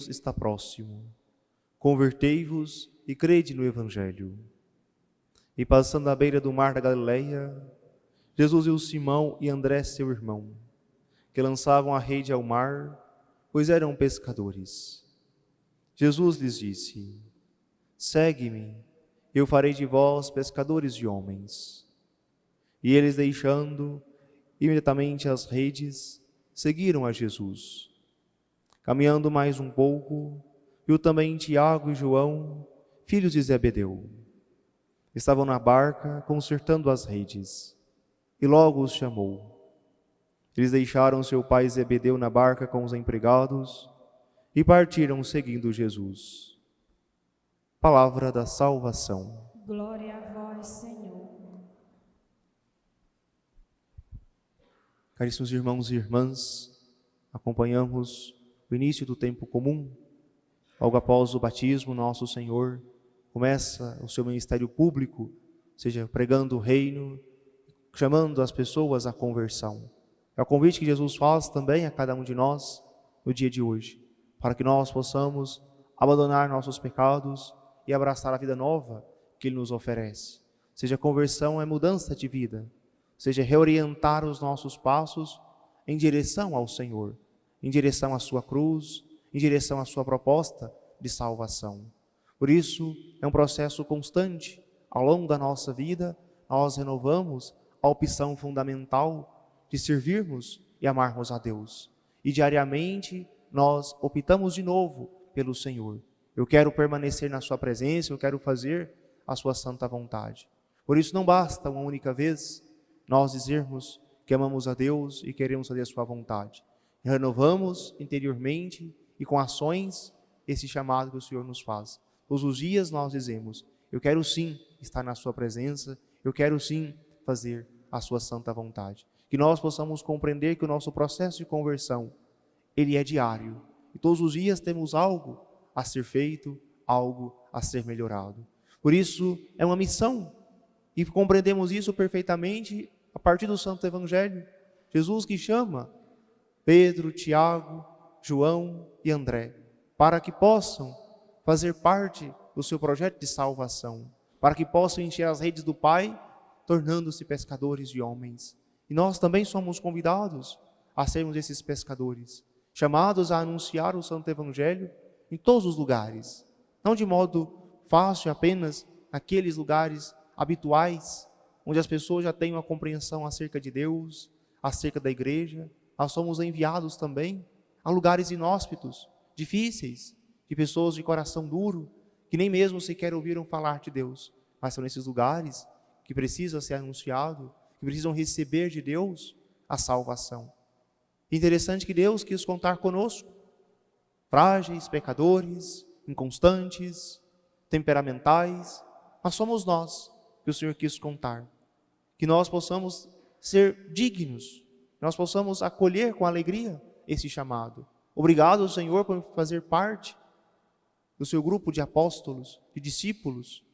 está próximo. Convertei-vos e crede no Evangelho. E passando à beira do mar da Galileia, Jesus viu Simão e André, seu irmão, que lançavam a rede ao mar, pois eram pescadores. Jesus lhes disse: segue-me, eu farei de vós pescadores de homens. E eles, deixando imediatamente as redes, seguiram a Jesus. Caminhando mais um pouco, viu também Tiago e João, filhos de Zebedeu. Estavam na barca, consertando as redes, e logo os chamou. Eles deixaram seu pai Zebedeu na barca com os empregados e partiram seguindo Jesus. Palavra da salvação. Glória a vós, Senhor. Caríssimos irmãos e irmãs, acompanhamos o início do tempo comum. Logo após o batismo, nosso Senhor começa o seu ministério público, seja pregando o reino, chamando as pessoas à conversão. É o convite que Jesus faz também a cada um de nós no dia de hoje, para que nós possamos abandonar nossos pecados e abraçar a vida nova que Ele nos oferece. Seja conversão é mudança de vida, seja reorientar os nossos passos em direção ao Senhor, em direção à sua cruz, em direção à sua proposta de salvação. Por isso, é um processo constante. Ao longo da nossa vida, nós renovamos a opção fundamental de servirmos e amarmos a Deus. E diariamente, nós optamos de novo pelo Senhor. Eu quero permanecer na sua presença, eu quero fazer a sua santa vontade. Por isso, não basta uma única vez nós dizermos que amamos a Deus e queremos fazer a sua vontade. Renovamos interiormente e com ações esse chamado que o Senhor nos faz. Todos os dias nós dizemos: eu quero sim estar na sua presença, eu quero sim fazer a sua santa vontade. Que nós possamos compreender que o nosso processo de conversão, ele é diário. E todos os dias temos algo a ser feito, algo a ser melhorado. Por isso, é uma missão. E compreendemos isso perfeitamente a partir do Santo Evangelho. Jesus que chama Pedro, Tiago, João e André, para que possam fazer parte do seu projeto de salvação, para que possam encher as redes do Pai, tornando-se pescadores de homens. E nós também somos convidados a sermos esses pescadores, chamados a anunciar o Santo Evangelho em todos os lugares, não de modo fácil apenas naqueles lugares habituais, onde as pessoas já têm uma compreensão acerca de Deus, acerca da igreja. Nós somos enviados também a lugares inóspitos, difíceis, de pessoas de coração duro, que nem mesmo sequer ouviram falar de Deus, mas são nesses lugares que precisa ser anunciado, que precisam receber de Deus a salvação. Interessante que Deus quis contar conosco, frágeis, pecadores, inconstantes, temperamentais, mas somos nós que o Senhor quis contar. Que nós possamos ser dignos, nós possamos acolher com alegria esse chamado. Obrigado, Senhor, por fazer parte do seu grupo de apóstolos, de discípulos.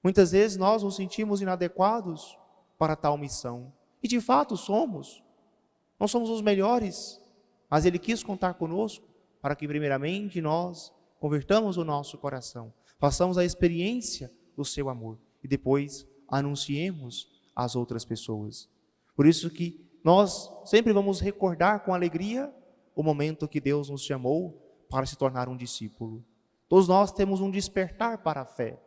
Muitas vezes nós nos sentimos inadequados para tal missão. E de fato somos. Não somos os melhores, mas Ele quis contar conosco para que primeiramente nós convertamos o nosso coração, façamos a experiência do seu amor e depois anunciemos às outras pessoas. Por isso que nós sempre vamos recordar com alegria o momento que Deus nos chamou para se tornar um discípulo. Todos nós temos um despertar para a fé.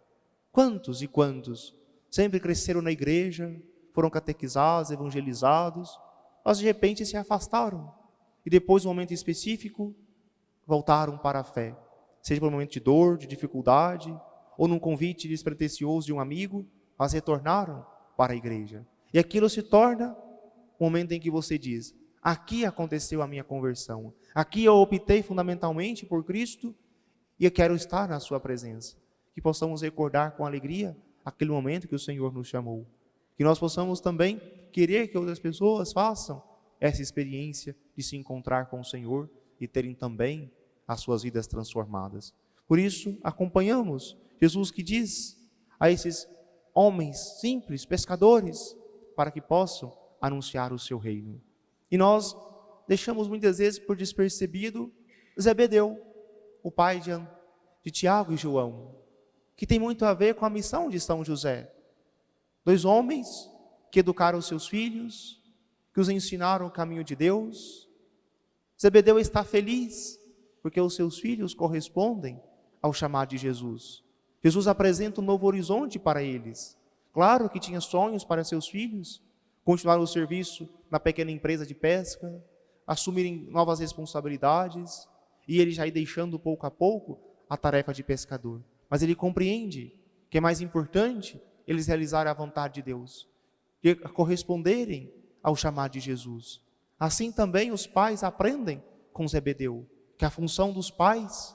Quantos e quantos sempre cresceram na igreja, foram catequizados, evangelizados, mas de repente se afastaram e depois, num momento específico, voltaram para a fé. Seja por um momento de dor, de dificuldade, ou num convite despretensioso de um amigo, mas retornaram para a igreja. E aquilo se torna o momento em que você diz: aqui aconteceu a minha conversão, aqui eu optei fundamentalmente por Cristo e eu quero estar na sua presença. Que possamos recordar com alegria aquele momento que o Senhor nos chamou. Que nós possamos também querer que outras pessoas façam essa experiência de se encontrar com o Senhor e terem também as suas vidas transformadas. Por isso, acompanhamos Jesus que diz a esses homens simples, pescadores, para que possam anunciar o seu reino. E nós deixamos muitas vezes por despercebido Zebedeu, o pai de Tiago e João, que tem muito a ver com a missão de São José. 2 homens que educaram os seus filhos, que os ensinaram o caminho de Deus. Zebedeu está feliz porque os seus filhos correspondem ao chamado de Jesus. Jesus apresenta um novo horizonte para eles. Claro que tinha sonhos para seus filhos, continuar o serviço na pequena empresa de pesca, assumirem novas responsabilidades, e ele já ir deixando pouco a pouco a tarefa de pescador. Mas ele compreende que é mais importante eles realizarem a vontade de Deus, de corresponderem ao chamado de Jesus. Assim também os pais aprendem com Zebedeu, que a função dos pais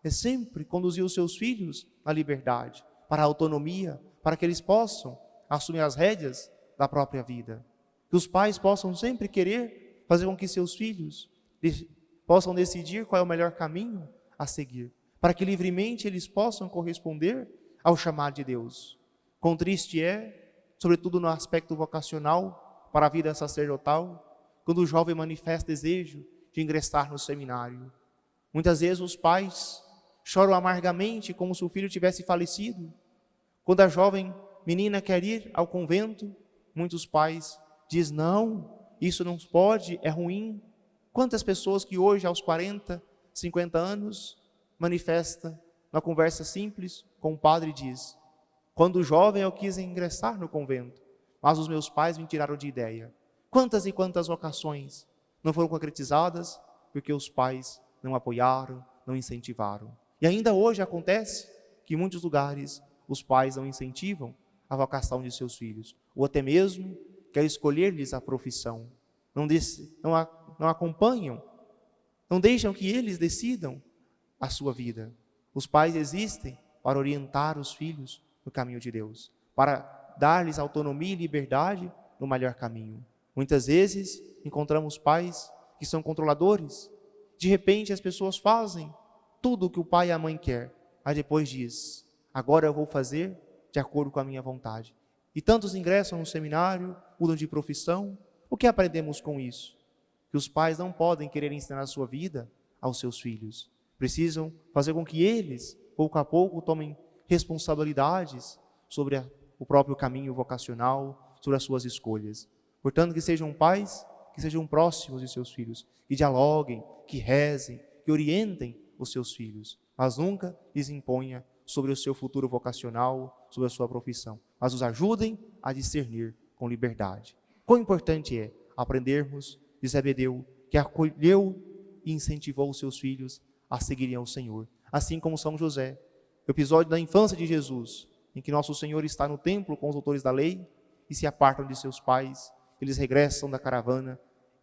é sempre conduzir os seus filhos na liberdade, para a autonomia, para que eles possam assumir as rédeas da própria vida. Que os pais possam sempre querer fazer com que seus filhos possam decidir qual é o melhor caminho a seguir, para que livremente eles possam corresponder ao chamado de Deus. Quão triste é, sobretudo no aspecto vocacional, para a vida sacerdotal, quando o jovem manifesta desejo de ingressar no seminário. Muitas vezes os pais choram amargamente como se o filho tivesse falecido. Quando a jovem menina quer ir ao convento, muitos pais dizem: não, isso não pode, é ruim. Quantas pessoas que hoje, aos 40, 50 anos, manifesta uma conversa simples com o padre e diz: quando jovem eu quis ingressar no convento, mas os meus pais me tiraram de ideia. Quantas e quantas vocações não foram concretizadas porque os pais não apoiaram, não incentivaram. E ainda hoje acontece que em muitos lugares os pais não incentivam a vocação de seus filhos, ou até mesmo quer escolher-lhes a profissão. Não acompanham, não deixam que eles decidam a sua vida. Os pais existem para orientar os filhos no caminho de Deus, para dar-lhes autonomia e liberdade no melhor caminho. Muitas vezes encontramos pais que são controladores. De repente as pessoas fazem tudo o que o pai e a mãe querem, mas depois diz: agora eu vou fazer de acordo com a minha vontade. E tantos ingressam no seminário, mudam de profissão. O que aprendemos com isso? Que os pais não podem querer ensinar a sua vida aos seus filhos. Precisam fazer com que eles, pouco a pouco, tomem responsabilidades sobre o próprio caminho vocacional, sobre as suas escolhas. Portanto, que sejam pais, que sejam próximos de seus filhos, que dialoguem, que rezem, que orientem os seus filhos, mas nunca lhes imponha sobre o seu futuro vocacional, sobre a sua profissão, mas os ajudem a discernir com liberdade. Quão importante é aprendermos de Zebedeu, que acolheu e incentivou os seus filhos a seguirem ao Senhor, assim como São José. O episódio da infância de Jesus, em que nosso Senhor está no templo com os doutores da lei e se apartam de seus pais, eles regressam da caravana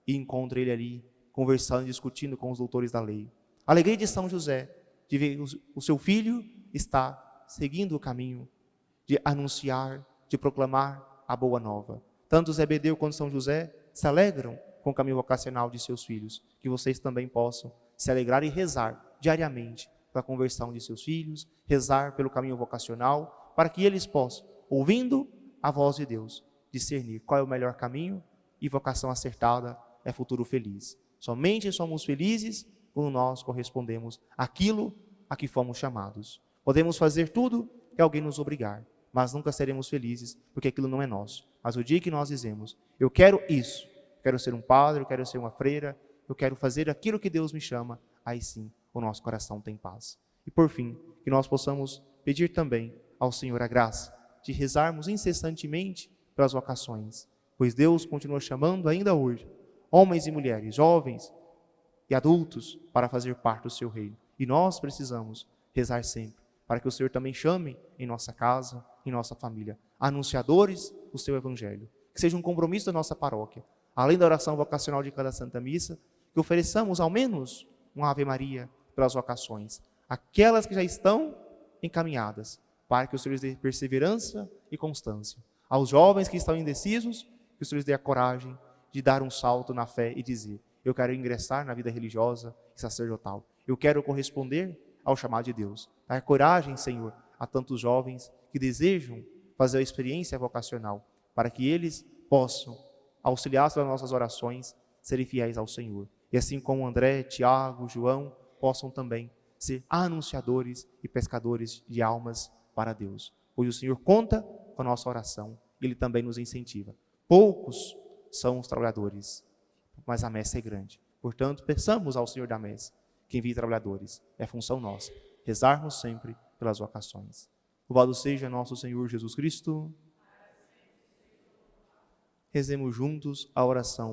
e encontram ele ali, conversando e discutindo com os doutores da lei. A alegria de São José, de ver o seu filho está seguindo o caminho de anunciar, de proclamar a boa nova. Tanto Zebedeu quanto São José se alegram com o caminho vocacional de seus filhos. Que vocês também possam se alegrar e rezar diariamente pela conversão de seus filhos, rezar pelo caminho vocacional, para que eles possam, ouvindo a voz de Deus, discernir qual é o melhor caminho, e vocação acertada é futuro feliz. Somente somos felizes quando nós correspondemos àquilo a que fomos chamados. Podemos fazer tudo que alguém nos obrigar, mas nunca seremos felizes, porque aquilo não é nosso. Mas o dia que nós dizemos: eu quero isso, quero ser um padre, eu quero ser uma freira, eu quero fazer aquilo que Deus me chama, aí sim o nosso coração tem paz. E por fim, que nós possamos pedir também ao Senhor a graça de rezarmos incessantemente pelas vocações, pois Deus continua chamando ainda hoje homens e mulheres, jovens e adultos, para fazer parte do seu reino. E nós precisamos rezar sempre, para que o Senhor também chame em nossa casa, em nossa família, anunciadores do seu evangelho. Que seja um compromisso da nossa paróquia, além da oração vocacional de cada Santa Missa, que ofereçamos ao menos uma Ave Maria pelas vocações, aquelas que já estão encaminhadas, para que o Senhor lhes dê perseverança e constância. Aos jovens que estão indecisos, que o Senhor lhes dê a coragem de dar um salto na fé e dizer: eu quero ingressar na vida religiosa e sacerdotal, eu quero corresponder ao chamado de Deus. Dar coragem, Senhor, a tantos jovens que desejam fazer a experiência vocacional, para que eles possam, auxiliados pelas nossas orações, serem fiéis ao Senhor. E assim como André, Tiago, João, possam também ser anunciadores e pescadores de almas para Deus. Pois o Senhor conta com a nossa oração, Ele também nos incentiva. Poucos são os trabalhadores, mas a messe é grande. Portanto, peçamos ao Senhor da messe que envie trabalhadores. É função nossa, rezarmos sempre pelas vocações. Louvado seja nosso Senhor Jesus Cristo. Rezemos juntos a oração